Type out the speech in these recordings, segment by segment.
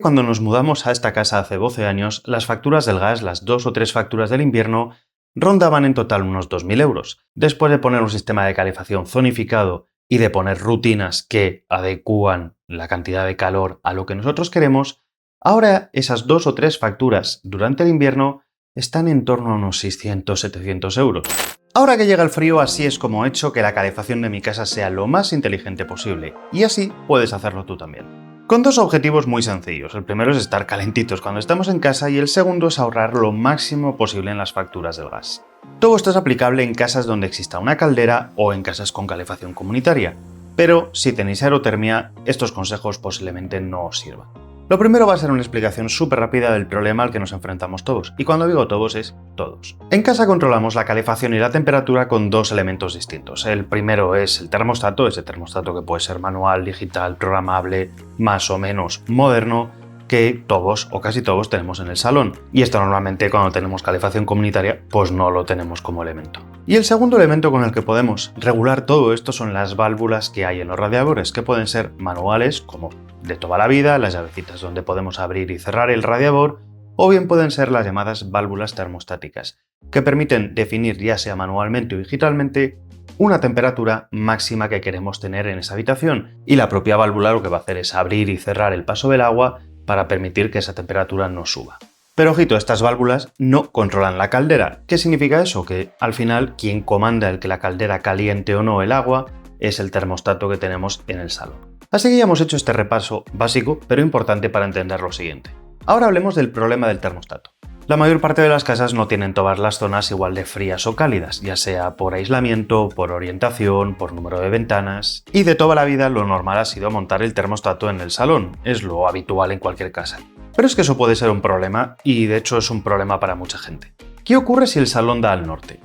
Cuando nos mudamos a esta casa hace 12 años, las facturas del gas, las 2 o 3 facturas del invierno, rondaban en total unos 2.000 euros. Después de poner un sistema de calefacción zonificado y de poner rutinas que adecúan la cantidad de calor a lo que nosotros queremos, ahora esas 2 o 3 facturas durante el invierno están en torno a unos 600-700 euros. Ahora que llega el frío, así es como he hecho que la calefacción de mi casa sea lo más inteligente posible, y así puedes hacerlo tú también. Con dos objetivos muy sencillos. El primero es estar calentitos cuando estamos en casa y el segundo es ahorrar lo máximo posible en las facturas del gas. Todo esto es aplicable en casas donde exista una caldera o en casas con calefacción comunitaria, pero si tenéis aerotermia, estos consejos posiblemente no os sirvan. Lo primero va a ser una explicación súper rápida del problema al que nos enfrentamos todos, y cuando digo todos es todos. En casa controlamos la calefacción y la temperatura con dos elementos distintos. El primero es el termostato, ese termostato que puede ser manual, digital, programable, más o menos moderno, que todos o casi todos tenemos en el salón. Y esto normalmente cuando tenemos calefacción comunitaria, pues no lo tenemos como elemento. Y el segundo elemento con el que podemos regular todo esto son las válvulas que hay en los radiadores, que pueden ser manuales, como de toda la vida, las llavecitas donde podemos abrir y cerrar el radiador, o bien pueden ser las llamadas válvulas termostáticas, que permiten definir ya sea manualmente o digitalmente una temperatura máxima que queremos tener en esa habitación, y la propia válvula lo que va a hacer es abrir y cerrar el paso del agua para permitir que esa temperatura no suba. Pero ojito, estas válvulas no controlan la caldera. ¿Qué significa eso? Que al final quien comanda el que la caldera caliente o no el agua es el termostato que tenemos en el salón. Así que ya hemos hecho este repaso básico, pero importante para entender lo siguiente. Ahora hablemos del problema del termostato. La mayor parte de las casas no tienen todas las zonas igual de frías o cálidas, ya sea por aislamiento, por orientación, por número de ventanas. Y de toda la vida lo normal ha sido montar el termostato en el salón, es lo habitual en cualquier casa. Pero es que eso puede ser un problema, y de hecho es un problema para mucha gente. ¿Qué ocurre si el salón da al norte?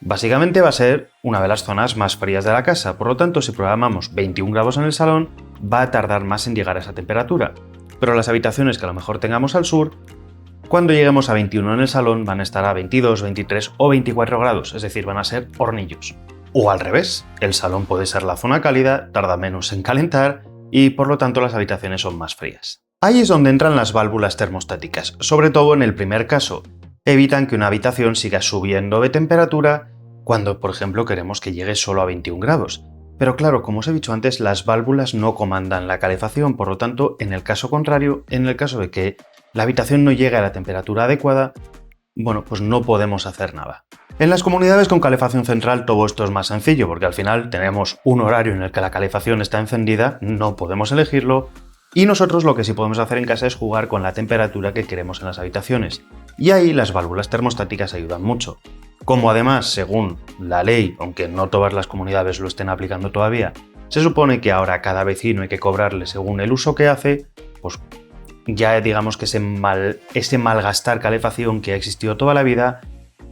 Básicamente va a ser una de las zonas más frías de la casa, por lo tanto si programamos 21 grados en el salón, va a tardar más en llegar a esa temperatura. Pero las habitaciones que a lo mejor tengamos al sur, cuando lleguemos a 21 en el salón van a estar a 22, 23 o 24 grados, es decir, van a ser hornillos. O al revés, el salón puede ser la zona cálida, tarda menos en calentar y por lo tanto las habitaciones son más frías. Ahí es donde entran las válvulas termostáticas, sobre todo en el primer caso. Evitan que una habitación siga subiendo de temperatura cuando, por ejemplo, queremos que llegue solo a 21 grados. Pero claro, como os he dicho antes, las válvulas no comandan la calefacción, por lo tanto, en el caso contrario, en el caso de que la habitación no llegue a la temperatura adecuada, bueno, pues no podemos hacer nada. En las comunidades con calefacción central todo esto es más sencillo, porque al final tenemos un horario en el que la calefacción está encendida, no podemos elegirlo, y nosotros lo que sí podemos hacer en casa es jugar con la temperatura que queremos en las habitaciones. Y ahí las válvulas termostáticas ayudan mucho. Como además, según la ley, aunque no todas las comunidades lo estén aplicando todavía, se supone que ahora a cada vecino hay que cobrarle según el uso que hace, pues ya digamos que ese malgastar calefacción que ha existido toda la vida,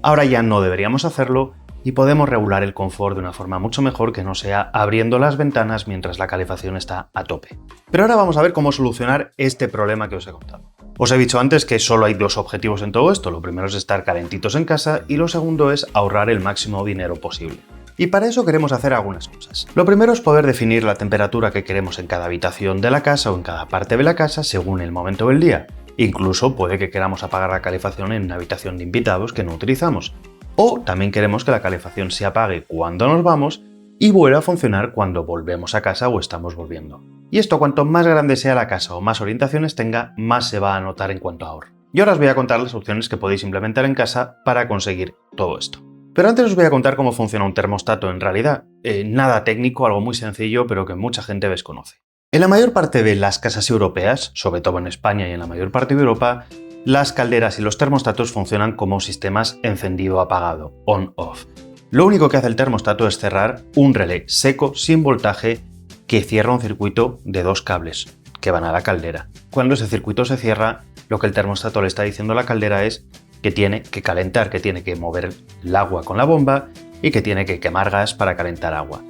ahora ya no deberíamos hacerlo y podemos regular el confort de una forma mucho mejor que no sea abriendo las ventanas mientras la calefacción está a tope. Pero ahora vamos a ver cómo solucionar este problema que os he contado. Os he dicho antes que solo hay dos objetivos en todo esto. Lo primero es estar calentitos en casa y lo segundo es ahorrar el máximo dinero posible. Y para eso queremos hacer algunas cosas. Lo primero es poder definir la temperatura que queremos en cada habitación de la casa o en cada parte de la casa según el momento del día. Incluso puede que queramos apagar la calefacción en una habitación de invitados que no utilizamos. O también queremos que la calefacción se apague cuando nos vamos y vuelva a funcionar cuando volvemos a casa o estamos volviendo. Y esto, cuanto más grande sea la casa o más orientaciones tenga, más se va a notar en cuanto a ahorro. Y ahora os voy a contar las opciones que podéis implementar en casa para conseguir todo esto. Pero antes os voy a contar cómo funciona un termostato en realidad. Nada técnico, algo muy sencillo, pero que mucha gente desconoce. En la mayor parte de las casas europeas, sobre todo en España y en la mayor parte de Europa, las calderas y los termostatos funcionan como sistemas encendido-apagado, on-off. Lo único que hace el termostato es cerrar un relé seco sin voltaje que cierra un circuito de dos cables que van a la caldera. Cuando ese circuito se cierra, lo que el termostato le está diciendo a la caldera es que tiene que calentar, que tiene que mover el agua con la bomba y que tiene que quemar gas para calentar agua.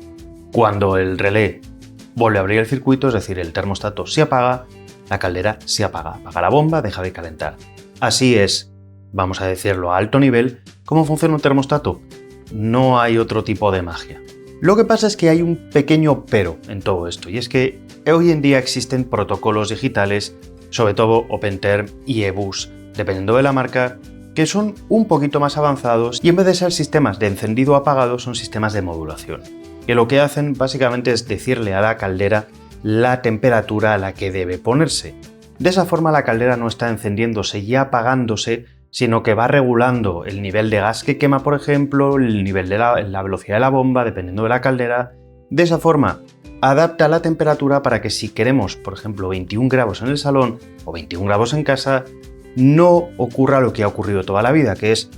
Cuando el relé vuelve a abrir el circuito, es decir, el termostato se apaga, la caldera se apaga, apaga la bomba, deja de calentar. Así es, vamos a decirlo a alto nivel, ¿cómo funciona un termostato? No hay otro tipo de magia. Lo que pasa es que hay un pequeño pero en todo esto, y es que hoy en día existen protocolos digitales sobre todo OpenTerm y eBus, dependiendo de la marca, que son un poquito más avanzados y en vez de ser sistemas de encendido o apagado son sistemas de modulación, que lo que hacen básicamente es decirle a la caldera la temperatura a la que debe ponerse. De esa forma la caldera no está encendiéndose y apagándose, sino que va regulando el nivel de gas que quema, por ejemplo, el nivel de la velocidad de la bomba, dependiendo de la caldera. De esa forma adapta la temperatura para que si queremos, por ejemplo, 21 grados en el salón o 21 grados en casa, no ocurra lo que ha ocurrido toda la vida, que es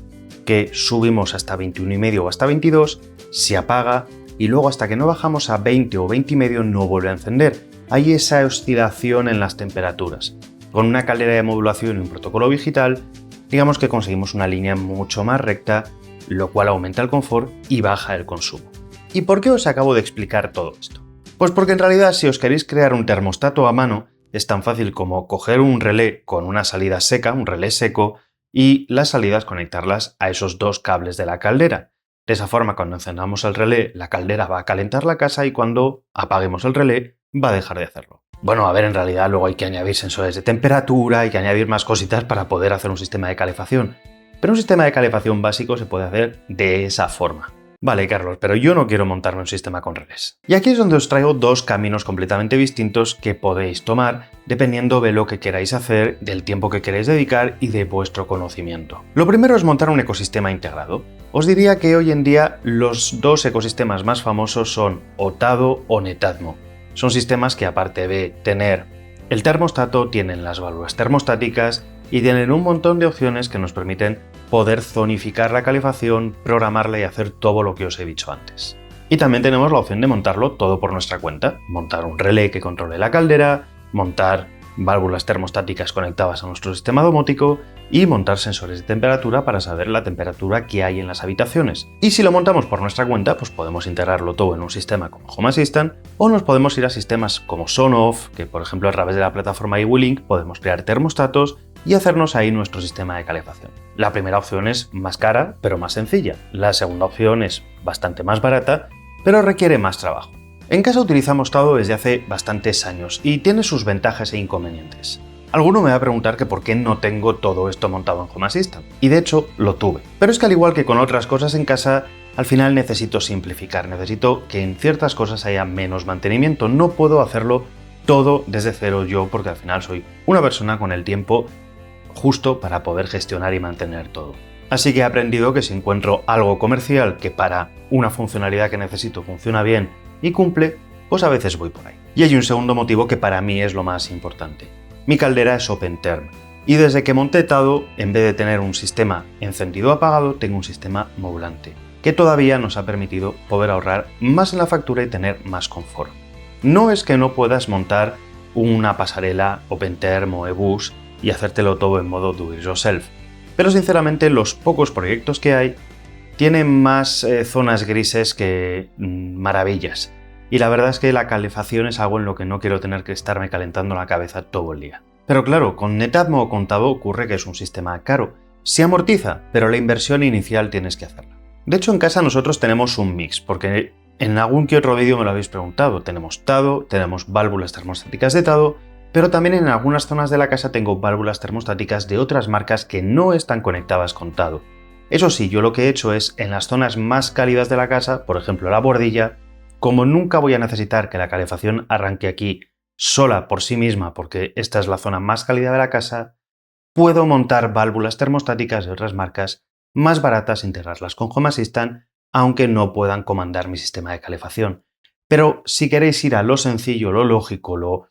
que subimos hasta 21,5 o hasta 22, se apaga y luego hasta que no bajamos a 20 o 20,5 no vuelve a encender. Hay esa oscilación en las temperaturas. Con una caldera de modulación y un protocolo digital, digamos que conseguimos una línea mucho más recta, lo cual aumenta el confort y baja el consumo. ¿Y por qué os acabo de explicar todo esto? Pues porque en realidad si os queréis crear un termostato a mano, es tan fácil como coger un relé con una salida seca, un relé seco, y las salidas conectarlas a esos dos cables de la caldera. De esa forma, cuando encendamos el relé, la caldera va a calentar la casa y cuando apaguemos el relé, va a dejar de hacerlo. Bueno, a ver, en realidad luego hay que añadir sensores de temperatura, hay que añadir más cositas para poder hacer un sistema de calefacción. Pero un sistema de calefacción básico se puede hacer de esa forma. Vale, Carlos, pero yo no quiero montarme un sistema con relés. Y aquí es donde os traigo dos caminos completamente distintos que podéis tomar dependiendo de lo que queráis hacer, del tiempo que queréis dedicar y de vuestro conocimiento. Lo primero es montar un ecosistema integrado. Os diría que hoy en día los dos ecosistemas más famosos son Otado o Netatmo. Son sistemas que aparte de tener el termostato, tienen las válvulas termostáticas y tienen un montón de opciones que nos permiten poder zonificar la calefacción, programarla y hacer todo lo que os he dicho antes. Y también tenemos la opción de montarlo todo por nuestra cuenta, montar un relé que controle la caldera, montar válvulas termostáticas conectadas a nuestro sistema domótico y montar sensores de temperatura para saber la temperatura que hay en las habitaciones. Y si lo montamos por nuestra cuenta, pues podemos integrarlo todo en un sistema como Home Assistant o nos podemos ir a sistemas como Sonoff, que por ejemplo a través de la plataforma iWeLink podemos crear termostatos y hacernos ahí nuestro sistema de calefacción. La primera opción es más cara, pero más sencilla. La segunda opción es bastante más barata, pero requiere más trabajo. En casa utilizamos Otado desde hace bastantes años y tiene sus ventajas e inconvenientes. Alguno me va a preguntar que por qué no tengo todo esto montado en Home Assistant, y de hecho lo tuve. Pero es que al igual que con otras cosas en casa, al final necesito simplificar, necesito que en ciertas cosas haya menos mantenimiento, no puedo hacerlo todo desde cero yo porque al final soy una persona con el tiempo justo para poder gestionar y mantener todo. Así que he aprendido que si encuentro algo comercial que para una funcionalidad que necesito funciona bien y cumple, pues a veces voy por ahí. Y hay un segundo motivo que para mí es lo más importante. Mi caldera es OpenTerm y desde que monté Otado, en vez de tener un sistema encendido-apagado, tengo un sistema modulante, que todavía nos ha permitido poder ahorrar más en la factura y tener más confort. No es que no puedas montar una pasarela OpenTerm o eBus y hacértelo todo en modo do it yourself, pero sinceramente los pocos proyectos que hay tienen más zonas grises que maravillas. Y la verdad es que la calefacción es algo en lo que no quiero tener que estarme calentando la cabeza todo el día. Pero claro, con Netatmo o con Otado ocurre que es un sistema caro. Se amortiza, pero la inversión inicial tienes que hacerla. De hecho, en casa nosotros tenemos un mix, porque en algún que otro vídeo me lo habéis preguntado. Tenemos Otado, tenemos válvulas termostáticas de Otado, pero también en algunas zonas de la casa tengo válvulas termostáticas de otras marcas que no están conectadas con Otado. Eso sí, yo lo que he hecho es, en las zonas más cálidas de la casa, por ejemplo la bordilla, como nunca voy a necesitar que la calefacción arranque aquí sola por sí misma, porque esta es la zona más cálida de la casa, puedo montar válvulas termostáticas de otras marcas más baratas e integrarlas con Home Assistant, aunque no puedan comandar mi sistema de calefacción. Pero si queréis ir a lo sencillo, lo lógico,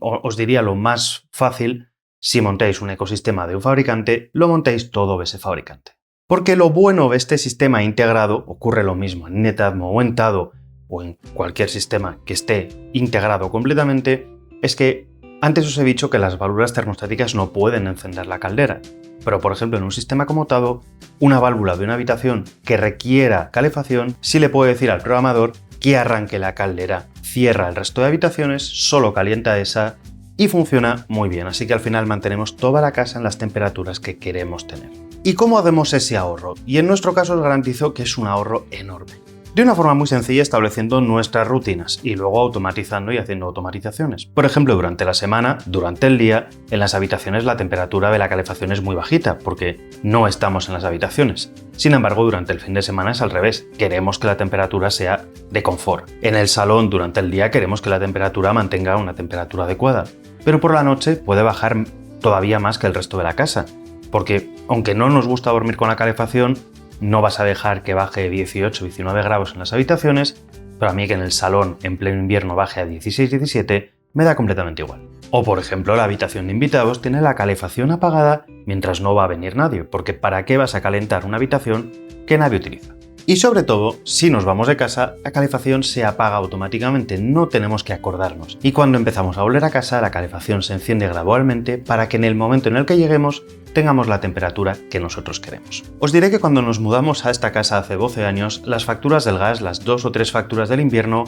os diría lo más fácil, si montáis un ecosistema de un fabricante, lo montáis todo de ese fabricante. Porque lo bueno de este sistema integrado, ocurre lo mismo en Netatmo o en Otado o en cualquier sistema que esté integrado completamente, es que antes os he dicho que las válvulas termostáticas no pueden encender la caldera. Pero por ejemplo en un sistema como Otado, una válvula de una habitación que requiera calefacción sí le puede decir al programador que arranque la caldera, cierra el resto de habitaciones, solo calienta esa y funciona muy bien, así que al final mantenemos toda la casa en las temperaturas que queremos tener. ¿Y cómo hacemos ese ahorro? Y en nuestro caso os garantizo que es un ahorro enorme. De una forma muy sencilla, estableciendo nuestras rutinas y luego automatizando y haciendo automatizaciones. Por ejemplo, durante la semana, durante el día, en las habitaciones la temperatura de la calefacción es muy bajita porque no estamos en las habitaciones. Sin embargo, durante el fin de semana es al revés. Queremos que la temperatura sea de confort. En el salón, durante el día, queremos que la temperatura mantenga una temperatura adecuada. Pero por la noche puede bajar todavía más que el resto de la casa. Porque, aunque no nos gusta dormir con la calefacción, no vas a dejar que baje 18 o 19 grados en las habitaciones, pero a mí que en el salón en pleno invierno baje a 16-17 me da completamente igual. O por ejemplo, la habitación de invitados tiene la calefacción apagada mientras no va a venir nadie, porque ¿para qué vas a calentar una habitación que nadie utiliza? Y sobre todo, si nos vamos de casa, la calefacción se apaga automáticamente, no tenemos que acordarnos. Y cuando empezamos a volver a casa, la calefacción se enciende gradualmente para que en el momento en el que lleguemos tengamos la temperatura que nosotros queremos. Os diré que cuando nos mudamos a esta casa hace 12 años, las facturas del gas, las 2 o 3 facturas del invierno,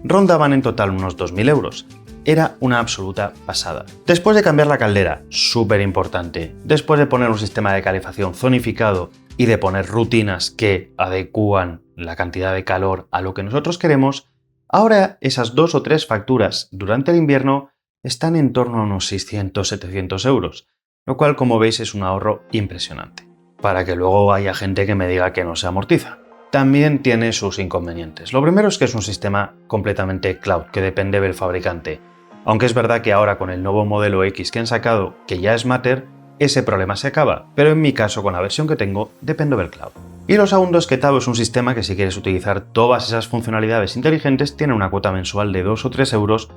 rondaban en total unos 2.000 euros. Era una absoluta pasada. Después de cambiar la caldera, súper importante, después de poner un sistema de calefacción zonificado y de poner rutinas que adecúan la cantidad de calor a lo que nosotros queremos, ahora esas 2 o 3 facturas durante el invierno están en torno a unos 600-700 euros, lo cual, como veis, es un ahorro impresionante. Para que luego haya gente que me diga que no se amortiza. También tiene sus inconvenientes. Lo primero es que es un sistema completamente cloud, que depende del fabricante. Aunque es verdad que ahora con el nuevo modelo X que han sacado, que ya es Matter, ese problema se acaba, pero en mi caso con la versión que tengo dependo del cloud. Y lo segundo es que Tavo es un sistema que si quieres utilizar todas esas funcionalidades inteligentes tiene una cuota mensual de 2 o 3 euros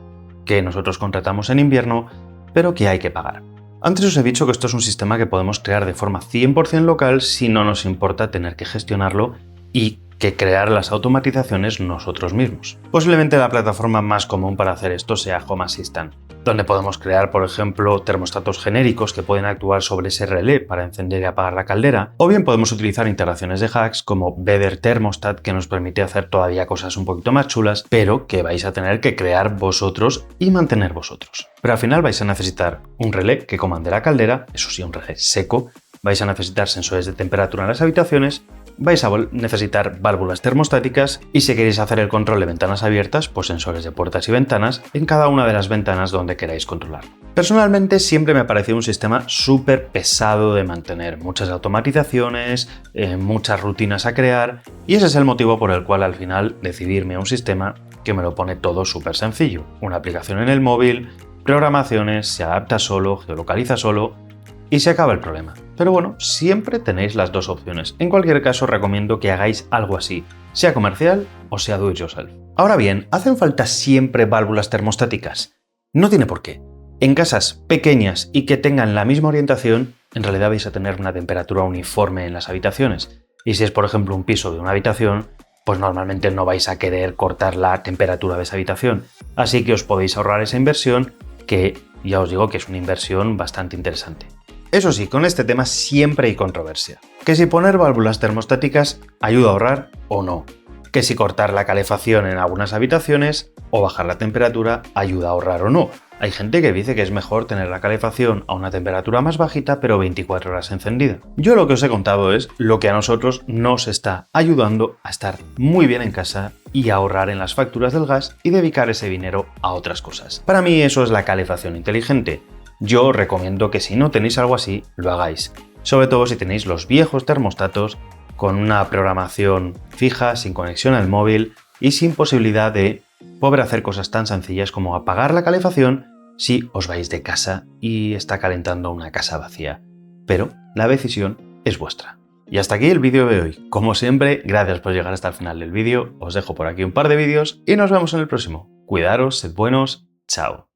que nosotros contratamos en invierno, pero que hay que pagar. Antes os he dicho que esto es un sistema que podemos crear de forma 100% local si no nos importa tener que gestionarlo y que crear las automatizaciones nosotros mismos. Posiblemente la plataforma más común para hacer esto sea Home Assistant, donde podemos crear, por ejemplo, termostatos genéricos que pueden actuar sobre ese relé para encender y apagar la caldera, o bien podemos utilizar integraciones de hacks como Better Thermostat, que nos permite hacer todavía cosas un poquito más chulas, pero que vais a tener que crear vosotros y mantener vosotros. Pero al final vais a necesitar un relé que comande la caldera, eso sí, un relé seco, vais a necesitar sensores de temperatura en las habitaciones, vais a necesitar válvulas termostáticas y si queréis hacer el control de ventanas abiertas, pues sensores de puertas y ventanas en cada una de las ventanas donde queráis controlarlo. Personalmente siempre me ha parecido un sistema súper pesado de mantener, muchas automatizaciones, muchas rutinas a crear y ese es el motivo por el cual al final decidí irme a un sistema que me lo pone todo súper sencillo. Una aplicación en el móvil, programaciones, se adapta solo, geolocaliza solo y se acaba el problema. Pero bueno, siempre tenéis las dos opciones. En cualquier caso, recomiendo que hagáis algo así, sea comercial o sea do it yourself. Ahora bien, ¿hacen falta siempre válvulas termostáticas? No tiene por qué. En casas pequeñas y que tengan la misma orientación, en realidad vais a tener una temperatura uniforme en las habitaciones. Y si es, por ejemplo, un piso de una habitación, pues normalmente no vais a querer cortar la temperatura de esa habitación. Así que os podéis ahorrar esa inversión, que ya os digo que es una inversión bastante interesante. Eso sí, con este tema siempre hay controversia. Que si poner válvulas termostáticas ayuda a ahorrar o no. Que si cortar la calefacción en algunas habitaciones o bajar la temperatura ayuda a ahorrar o no. Hay gente que dice que es mejor tener la calefacción a una temperatura más bajita pero 24 horas encendida. Yo lo que os he contado es lo que a nosotros nos está ayudando a estar muy bien en casa y a ahorrar en las facturas del gas y dedicar ese dinero a otras cosas. Para mí eso es la calefacción inteligente. Yo os recomiendo que si no tenéis algo así, lo hagáis. Sobre todo si tenéis los viejos termostatos con una programación fija, sin conexión al móvil y sin posibilidad de poder hacer cosas tan sencillas como apagar la calefacción si os vais de casa y está calentando una casa vacía. Pero la decisión es vuestra. Y hasta aquí el vídeo de hoy. Como siempre, gracias por llegar hasta el final del vídeo. Os dejo por aquí un par de vídeos y nos vemos en el próximo. Cuidaros, sed buenos, chao.